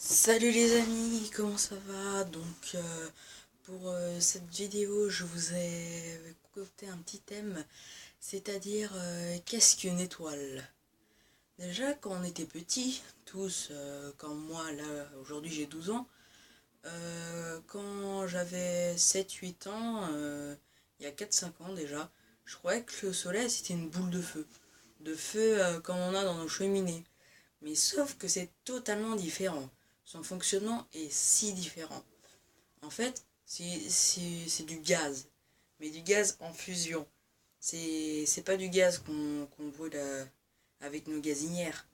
Salut les amis, comment ça va? Pour cette vidéo, je vous ai concocté un petit thème, c'est-à-dire qu'est-ce qu'une étoile? Déjà, quand on était petits, tous, comme moi, là, aujourd'hui j'ai 12 ans, quand j'avais 7 8 ans, il y a 4 5 ans déjà, je croyais que le soleil c'était une boule de feu comme on a dans nos cheminées. Mais sauf que c'est totalement différent. Son fonctionnement est si différent. En fait, c'est du gaz, mais du gaz en fusion. C'est pas du gaz qu'on brûle avec nos gazinières.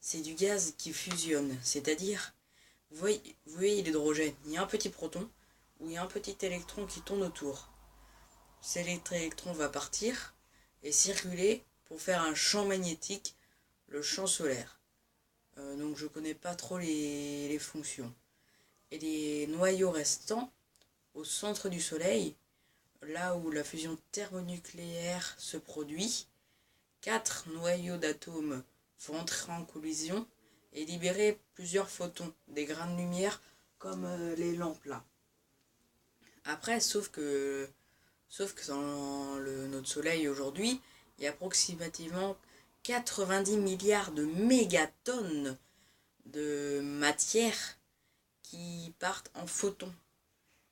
C'est du gaz qui fusionne. C'est-à-dire, vous voyez l'hydrogène. Il y a un petit proton ou il y a un petit électron qui tourne autour. Cet électron va partir et circuler pour faire un champ magnétique, le champ solaire. Donc je connais pas trop les fonctions. Et les noyaux restants, au centre du Soleil, là où la fusion thermonucléaire se produit, 4 noyaux d'atomes vont entrer en collision et libérer plusieurs photons, des grains de lumière comme les lampes là. Après, sauf que dans notre Soleil aujourd'hui, il y a approximativement 90 milliards de mégatonnes de matière qui partent en photons.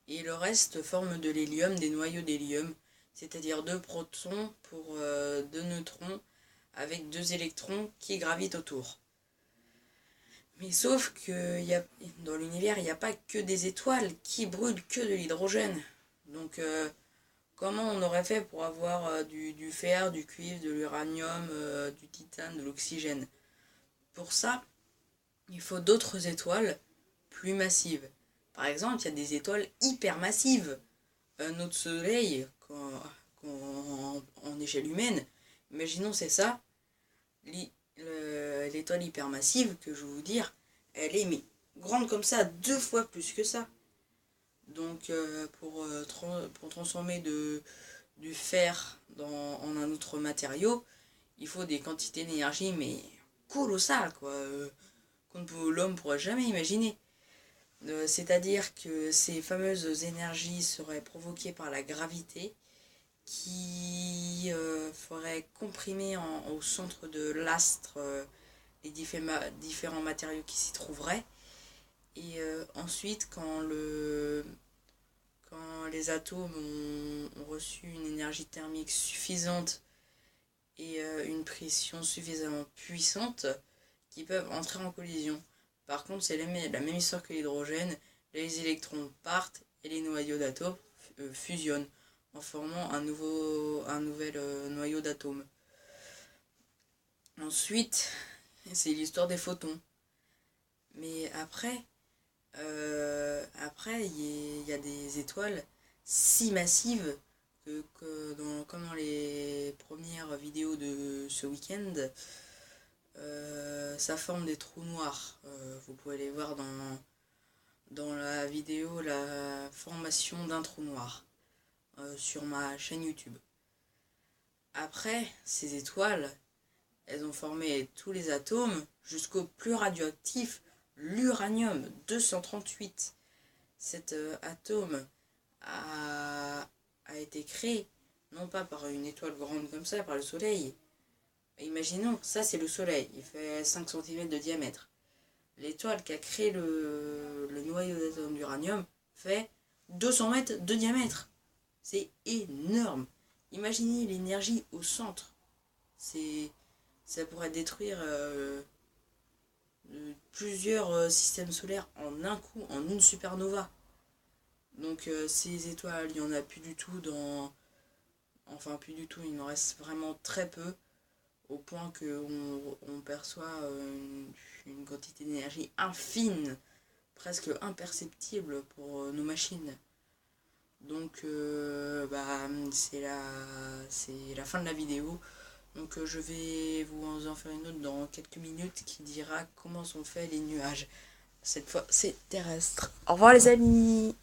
Et le reste forme de l'hélium, des noyaux d'hélium, c'est-à-dire 2 protons pour 2 neutrons avec 2 électrons qui gravitent autour. Mais sauf que dans l'univers, il n'y a pas que des étoiles qui brûlent que de l'hydrogène. Donc comment on aurait fait pour avoir du fer, du cuivre, de l'uranium, du titane, de l'oxygène? Pour ça, il faut d'autres étoiles plus massives. Par exemple, il y a des étoiles hyper massives. Notre Soleil, en échelle humaine, imaginons c'est ça, l'étoile hypermassive que je vais vous dire, elle est mais grande comme ça, 2 fois plus que ça. Donc pour transformer du fer en un autre matériau, il faut des quantités d'énergie mais colossales quoi, l'homme ne pourrait jamais imaginer. C'est-à-dire que ces fameuses énergies seraient provoquées par la gravité qui ferait comprimer au centre de l'astre les différents matériaux qui s'y trouveraient. Et ensuite, quand les atomes ont reçu une énergie thermique suffisante et une pression suffisamment puissante, qui peuvent entrer en collision. Par contre, c'est la même histoire que l'hydrogène, les électrons partent et les noyaux d'atomes fusionnent en formant un nouvel noyau d'atomes. Ensuite, c'est l'histoire des photons. Mais après il y a des étoiles si massives comme dans les premières vidéos de ce week-end, ça forme des trous noirs. Vous pouvez les voir dans la vidéo la formation d'un trou noir sur ma chaîne YouTube. Après, ces étoiles, elles ont formé tous les atomes jusqu'au plus radioactif, l'uranium 238. Cet atome a été créé non pas par une étoile grande comme ça, par le Soleil. Imaginons, ça c'est le Soleil, il fait 5 cm de diamètre. L'étoile qui a créé le noyau d'atome d'uranium fait 200 mètres de diamètre. C'est énorme. Imaginez l'énergie au centre. Ça pourrait détruire plusieurs systèmes solaires en un coup, en une supernova. Donc ces étoiles, il n'y en a plus du tout Enfin plus du tout, il en reste vraiment très peu, au point qu'on perçoit une quantité d'énergie infime, presque imperceptible pour nos machines. Donc c'est la fin de la vidéo. Donc je vais vous en faire une autre dans quelques minutes qui dira comment sont faits les nuages. Cette fois c'est terrestre. Au revoir les amis.